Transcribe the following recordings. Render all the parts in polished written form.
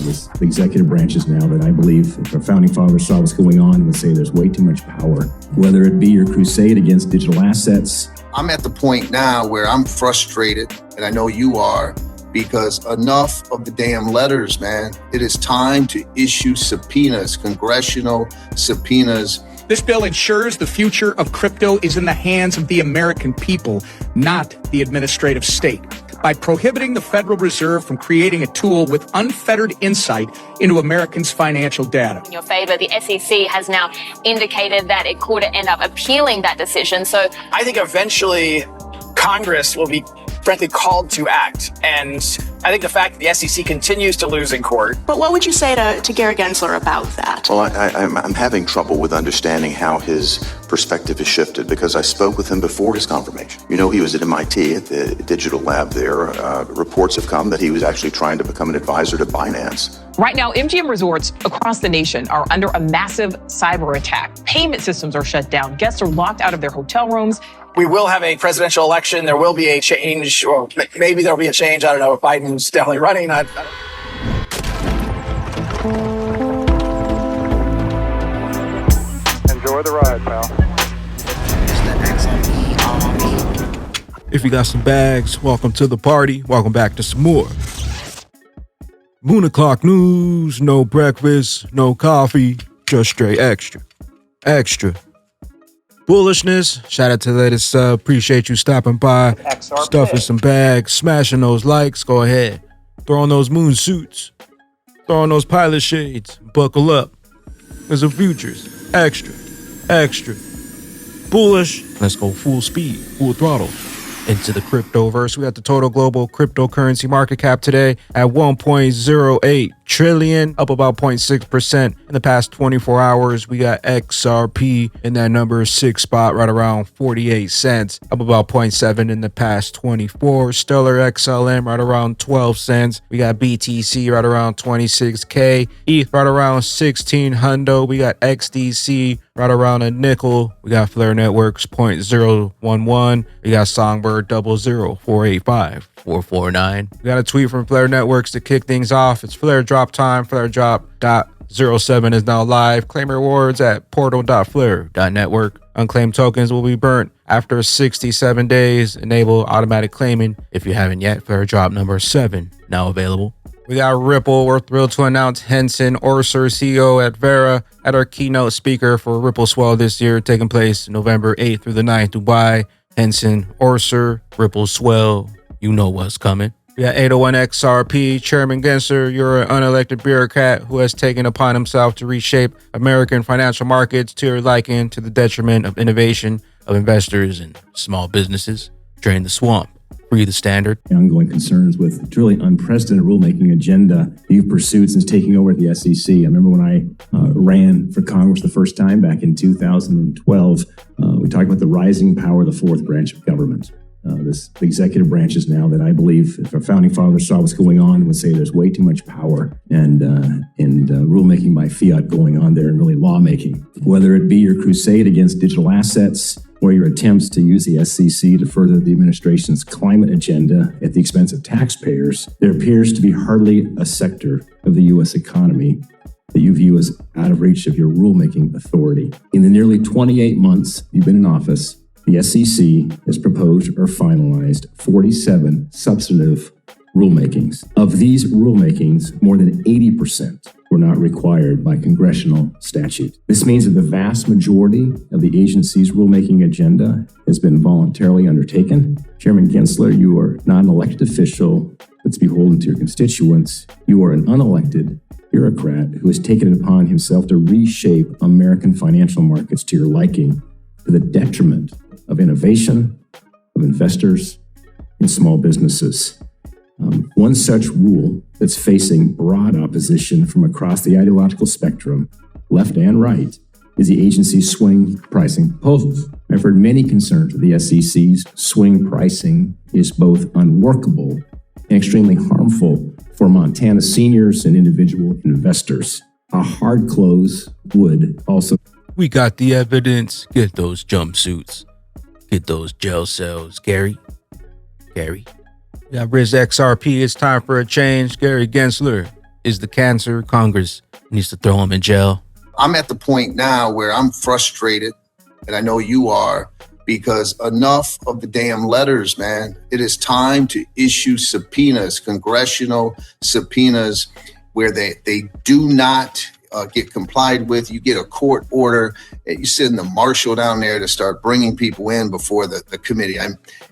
This executive branches now that I believe if our founding fathers saw what's going on would say there's way too much power, whether it be your crusade against digital assets. I'm at the point now where I'm frustrated, and I know you are, because enough of the damn letters, man. It is time to issue subpoenas, congressional subpoenas. This bill ensures the future of crypto is in the hands of the American people, not the administrative state, by prohibiting the Federal Reserve from creating a tool with unfettered insight into Americans' financial data. In your favor, the SEC has now indicated that it could end up appealing that decision. So I think eventually Congress will be frankly called to act. And I think the fact that the SEC continues to lose in court. But what would you say to Gary Gensler about that? Well, I'm having trouble with understanding how his perspective has shifted because I spoke with him before his confirmation. You know, he was at MIT at the digital lab there. Reports have come that he was actually trying to become an advisor to Binance. Right now, MGM resorts across the nation are under a massive cyber attack. Payment systems are shut down. Guests are locked out of their hotel rooms. We will have a presidential election. There will be a change, or maybe there'll be a change. I don't know if Biden's definitely running. Enjoy the ride, pal. If you got some bags, welcome to the party. Welcome back to some more Moon o'clock news. No breakfast, no coffee, just straight extra. Bullishness. Shout out to the latest sub. Appreciate you stopping by. XRP. Stuffing some bags, smashing those likes. Go ahead. Throw on those moon suits. Throw on those pilot shades. Buckle up. There's some futures. Extra. Bullish. Let's go full speed, full throttle into the cryptoverse. We got the total global cryptocurrency market cap today at 1.08 trillion, up about 0.6% in the past 24 hours. We got XRP in that number 6 spot, right around 48 cents, up about 0.7 in the past 24. Stellar XLM right around 12 cents. We got BTC right around 26K, ETH right around 16 hundo. We got XDC right around a nickel. We got Flare Networks 0.011. We got Songbird 00485 We got a tweet from Flare Networks to kick things off. It's Flare drop time. Flare drop.07 is now live. Claim rewards at portal.flare.network. Unclaimed tokens will be burnt after 67 days. Enable automatic claiming if you haven't yet. Flare drop number 7 now available. We got Ripple. We're thrilled to announce Henson Orser, CEO at Vera, at our keynote speaker for Ripple Swell this year, taking place November 8th through the 9th, Dubai. Henson Orser, Ripple Swell, you know what's coming. We got 801 XRP, Chairman Gensler, you're an unelected bureaucrat who has taken upon himself to reshape American financial markets to your liking, to the detriment of innovation, of investors and small businesses. Drain the swamp. Free the standard. Ongoing concerns with truly unprecedented rulemaking agenda you've pursued since taking over at the SEC. I remember when I ran for Congress the first time back in 2012, we talked about the rising power of the fourth branch of government. This executive branches now that I believe if our founding fathers saw what's going on would say there's way too much power and rulemaking by fiat going on there and really lawmaking. Whether it be your crusade against digital assets or your attempts to use the SEC to further the administration's climate agenda at the expense of taxpayers, there appears to be hardly a sector of the U.S. economy that you view as out of reach of your rulemaking authority. In the nearly 28 months you've been in office, the SEC has proposed or finalized 47 substantive rulemakings. Of these rulemakings, more than 80% were not required by congressional statute. This means that the vast majority of the agency's rulemaking agenda has been voluntarily undertaken. Chairman Gensler, you are not an elected official that's beholden to your constituents. You are an unelected bureaucrat who has taken it upon himself to reshape American financial markets to your liking, to the detriment of innovation, of investors, and small businesses. One such rule that's facing broad opposition from across the ideological spectrum, left and right, is the agency's swing pricing proposals. I've heard many concerns that the SEC's swing pricing is both unworkable and extremely harmful for Montana seniors and individual investors. A hard close would also... We got the evidence. Get those jumpsuits. Get those jail cells. Gary. We got Riz XRP. It's time for a change. Gary Gensler. is the cancer. Congress needs to throw him in jail. I'm at the point now where I'm frustrated, and I know you are, because enough of the damn letters, man. It is time to issue subpoenas, congressional subpoenas, where they do not get complied with. You get a court order, and you send the marshal down there to start bringing people in before the committee.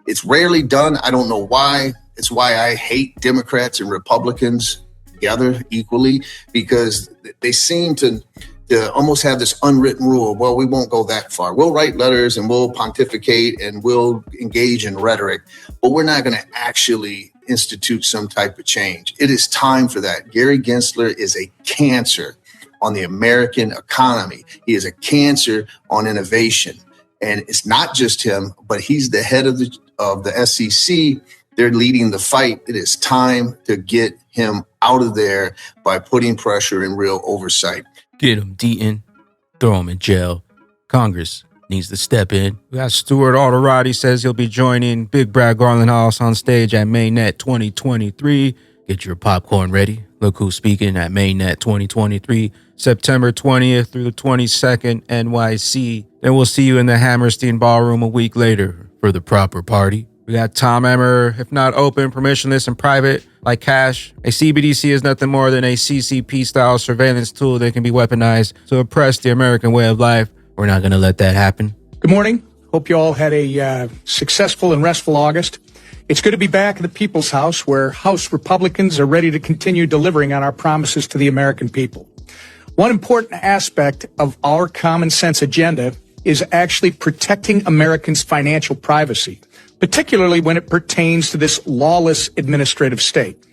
It's rarely done. I don't know why. It's why I hate Democrats and Republicans together equally, because they seem to almost have this unwritten rule. Well, we won't go that far. We'll write letters and we'll pontificate and we'll engage in rhetoric, but we're not going to actually institute some type of change. It is time for that. Gary Gensler is a cancer on the American economy. He is a cancer on innovation. And it's not just him, but he's the head of the SEC. They're leading the fight. It is time to get him out of there by putting pressure and real oversight. Get him, Deaton. Throw him in jail. Congress needs to step in. We got Stuart Alderati says he'll be joining Big Brad Garland House on stage at Mainnet 2023. Get your popcorn ready. Look who's speaking at Mainnet 2023, September 20th through the 22nd, NYC. Then we'll see you in the Hammerstein Ballroom a week later for the proper party. We got Tom Emmer. If not open, permissionless, and private, like cash, a CBDC is nothing more than a CCP-style surveillance tool that can be weaponized to oppress the American way of life. We're not going to let that happen. Good morning. Hope you all had a successful and restful August. It's good to be back at the People's House, where House Republicans are ready to continue delivering on our promises to the American people. One important aspect of our common sense agenda is actually protecting Americans' financial privacy, particularly when it pertains to this lawless administrative state.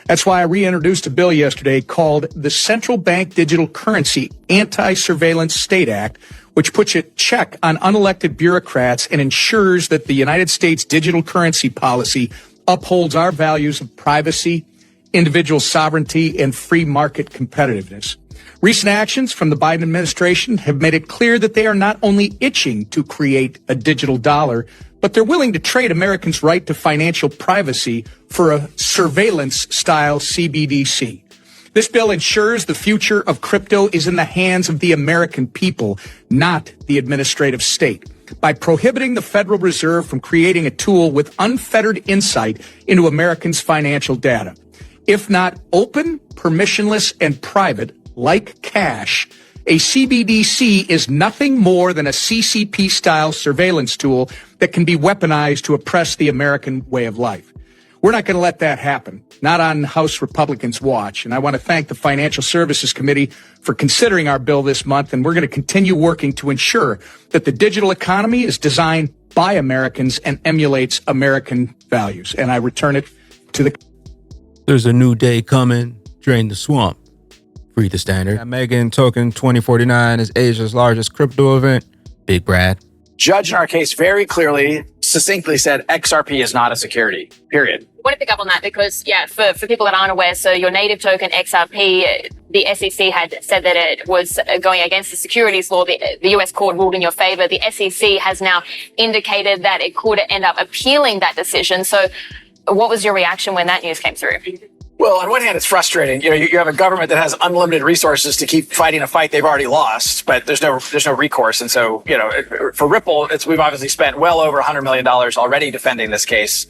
That's why I reintroduced a bill yesterday called the Central Bank Digital Currency Anti-Surveillance State Act, which puts a check on unelected bureaucrats and ensures that the United States digital currency policy upholds our values of privacy, individual sovereignty, and free market competitiveness. Recent actions from the Biden administration have made it clear that they are not only itching to create a digital dollar, but they're willing to trade Americans' right to financial privacy for a surveillance-style CBDC. This bill ensures the future of crypto is in the hands of the American people, not the administrative state, by prohibiting the Federal Reserve from creating a tool with unfettered insight into Americans' financial data. If not open, permissionless, and private, like cash, a CBDC is nothing more than a CCP-style surveillance tool that can be weaponized to oppress the American way of life. We're not going to let that happen, not on House Republicans' watch. And I want to thank the Financial Services Committee for considering our bill this month, and we're going to continue working to ensure that the digital economy is designed by Americans and emulates American values. And I return it to the... There's a new day coming. Drain the swamp. Free the standard. Megan Token 2049 is Asia's largest crypto event. Big Brad. Judge in our case very clearly, succinctly said XRP is not a security, period. I want to pick up on that because, for people that aren't aware, so your native token XRP, the SEC had said that it was going against the securities law. The US court ruled in your favor. The SEC has now indicated that it could end up appealing that decision. So what was your reaction when that news came through? Well, on one hand, it's frustrating. You have a government that has unlimited resources to keep fighting a fight they've already lost, but there's no recourse. And so, for Ripple, we've obviously spent well over $100 million already defending this case.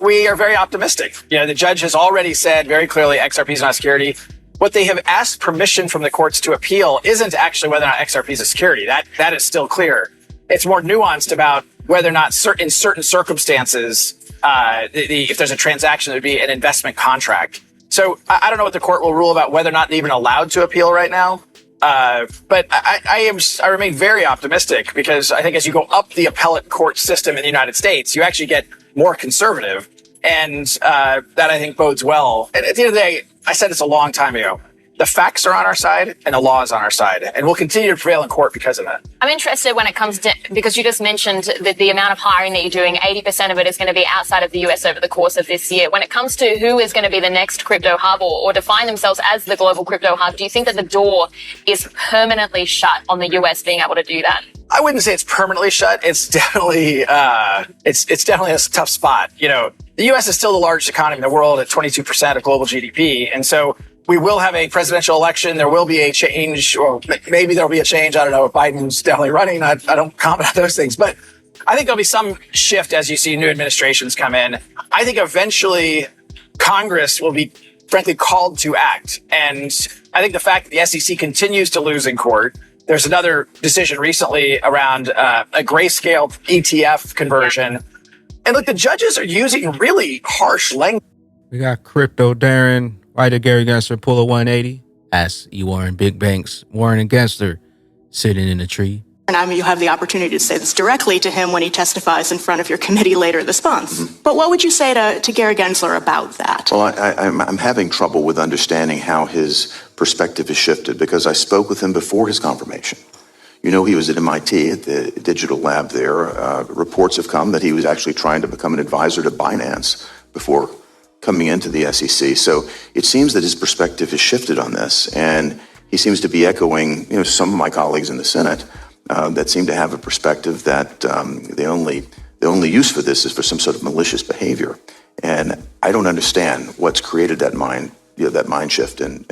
We are very optimistic. The judge has already said very clearly XRP is not a security. What they have asked permission from the courts to appeal isn't actually whether or not XRP is a security. That is still clear. It's more nuanced about whether or not in certain circumstances, if there's a transaction, it would be an investment contract. So I don't know what the court will rule about whether or not they're even allowed to appeal right now. But I remain very optimistic because I think as you go up the appellate court system in the United States, you actually get more conservative. And that I think bodes well. And at the end of the day, I said this a long time ago. The facts are on our side and the law is on our side. And we'll continue to prevail in court because of that. I'm interested when it comes to, because you just mentioned that the amount of hiring that you're doing, 80% of it is going to be outside of the US over the course of this year. When it comes to who is going to be the next crypto hub or define themselves as the global crypto hub, do you think that the door is permanently shut on the US being able to do that? I wouldn't say it's permanently shut. It's definitely, it's definitely a tough spot. The US is still the largest economy in the world at 22% of global GDP. And so we will have a presidential election. There will be a change, or maybe there'll be a change. I don't know if Biden's definitely running. I don't comment on those things, but I think there'll be some shift as you see new administrations come in. I think eventually Congress will be, frankly, called to act. And I think the fact that the SEC continues to lose in court, there's another decision recently around a grayscale ETF conversion. And look, the judges are using really harsh language. We got crypto Darren. Why did Gary Gensler pull a 180? Ask Warren Big Banks, Warren and Gensler sitting in a tree. And I mean, you have the opportunity to say this directly to him when he testifies in front of your committee later this month. But what would you say to Gary Gensler about that? Well, I'm having trouble with understanding how his perspective has shifted because I spoke with him before his confirmation. You know, he was at MIT at the digital lab there. Reports have come that he was actually trying to become an advisor to Binance before coming into the SEC. So it seems that his perspective has shifted on this, and he seems to be echoing, some of my colleagues in the Senate that seem to have a perspective that the only use for this is for some sort of malicious behavior. And I don't understand what's created that mind shift in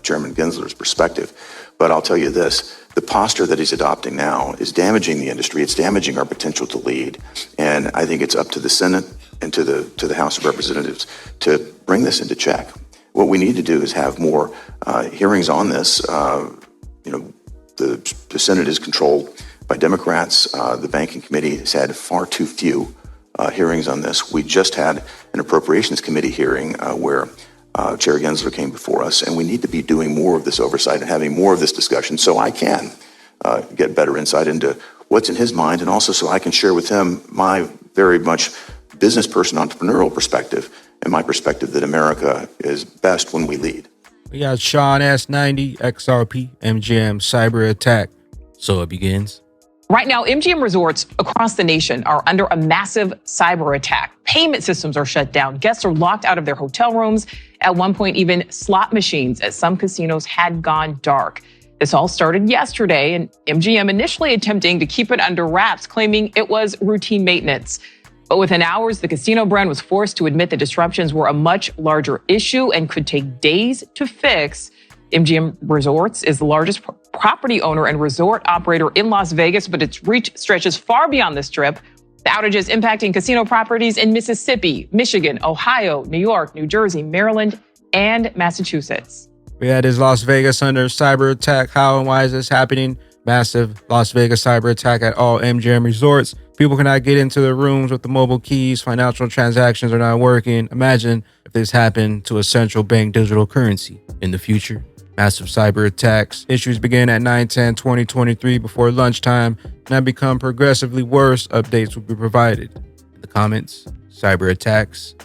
Chairman Gensler's perspective. But I'll tell you this, the posture that he's adopting now is damaging the industry. It's damaging our potential to lead. And I think it's up to the Senate and to the House of Representatives to bring this into check. What we need to do is have more hearings on this. The Senate is controlled by Democrats. The Banking Committee has had far too few hearings on this. We just had an Appropriations Committee hearing where Chair Gensler came before us, and we need to be doing more of this oversight and having more of this discussion so I can get better insight into what's in his mind, and also so I can share with him my very much business person, entrepreneurial perspective, and my perspective that America is best when we lead. We got Sean S90, XRP, MGM, cyber attack. So it begins. Right now, MGM resorts across the nation are under a massive cyber attack. Payment systems are shut down. Guests are locked out of their hotel rooms. At one point, even slot machines at some casinos had gone dark. This all started yesterday, and MGM initially attempting to keep it under wraps, claiming it was routine maintenance. But within hours, the casino brand was forced to admit the disruptions were a much larger issue and could take days to fix. MGM Resorts is the largest property owner and resort operator in Las Vegas, but its reach stretches far beyond the Strip. The outages impacting casino properties in Mississippi, Michigan, Ohio, New York, New Jersey, Maryland, and Massachusetts. We had this Las Vegas under cyber attack. How and why is this happening? Massive Las Vegas cyber attack at all MGM resorts. People cannot get into their rooms with the mobile keys. Financial transactions are not working. Imagine if this happened to a central bank digital currency in the future. Massive cyber attacks. Issues began at 9/10/2023 before lunchtime and have become progressively worse. Updates will be provided. In the comments, cyber attacks.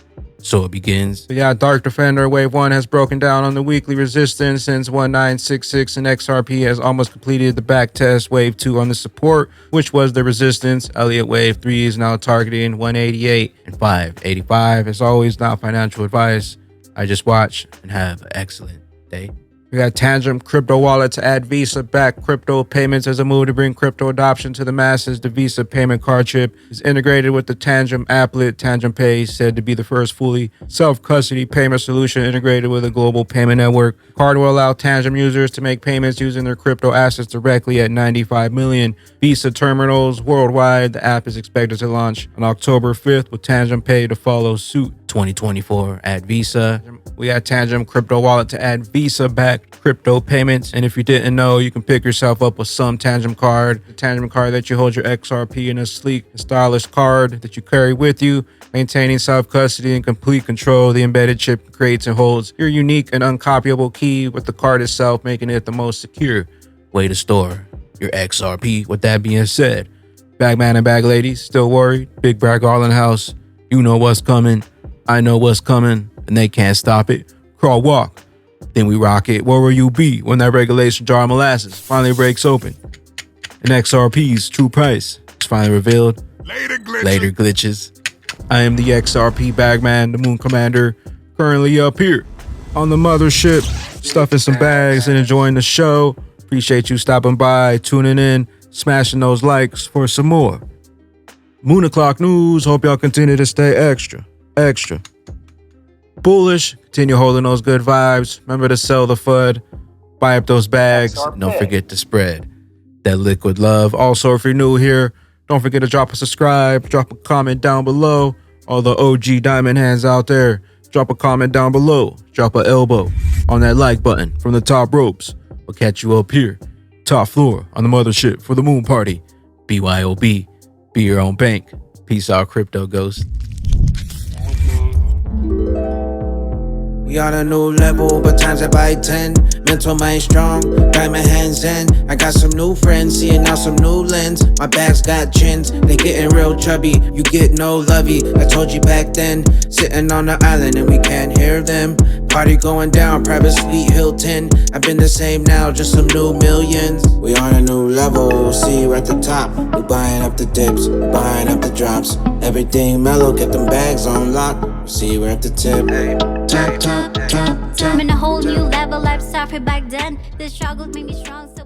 So it begins. We got Dark Defender Wave 1 has broken down on the weekly resistance since 1966, and XRP has almost completed the back test. Wave 2 on the support, which was the resistance. Elliott Wave 3 is now targeting 188 and 585. As always, not financial advice. I just watch and have an excellent day. We got Tangem crypto wallet to add Visa-backed crypto payments as a move to bring crypto adoption to the masses. The Visa payment card chip is integrated with the Tangem applet. Tangem Pay is said to be the first fully self-custody payment solution integrated with a global payment network. The card will allow Tangem users to make payments using their crypto assets directly at 95 million Visa terminals worldwide. The app is expected to launch on October 5th with Tangem Pay to follow suit. 2024 at Visa. We got Tangem crypto wallet to add Visa-backed crypto payments. And if you didn't know, you can pick yourself up with some Tangem card. The Tangem card that you hold your XRP in a sleek and stylish card that you carry with you, maintaining self-custody and complete control. The embedded chip creates and holds your unique and uncopyable key with the card itself, making it the most secure way to store your XRP. With that being said, Bagman and Bag Ladies, still worried? Big Brad Garland House, you know what's coming. I know what's coming, and they can't stop it. Crawl, walk, then we rock it. Where will you be when that regulation jar of molasses finally breaks open? And XRP's true price is finally revealed. Later glitches. I am the XRP Bagman, the Moon Commander, currently up here on the mothership, stuffing some bags and enjoying the show. Appreciate you stopping by, tuning in, smashing those likes for some more Moon O'Clock News. Hope y'all continue to stay extra. bullish, continue holding those good vibes. Remember to sell the FUD, buy up those bags, and don't forget to spread that liquid love. Also, if you're new here, don't forget to drop a subscribe, drop a comment down below. All the OG diamond hands out there, drop a comment down below, drop an elbow on that like button from the top ropes. We'll catch you up here, top floor on the mothership for the moon party. BYOB, be your own bank. Peace out, crypto ghost. We on a new level, but times it by 10. Mental mind strong, got my hands in. I got some new friends, seeing out some new lens. My bags got chins, they getting real chubby. You get no lovey, I told you back then. Sitting on the island and we can't hear them. Party going down, private suite Hilton. I've been the same now, just some new millions. We on a new level, see you at the top. We buying up the dips, buying up the drops. Everything mellow, get them bags on lock. See you at the tip. I'm in a whole new level, life suffered back then. The struggles made me strong, so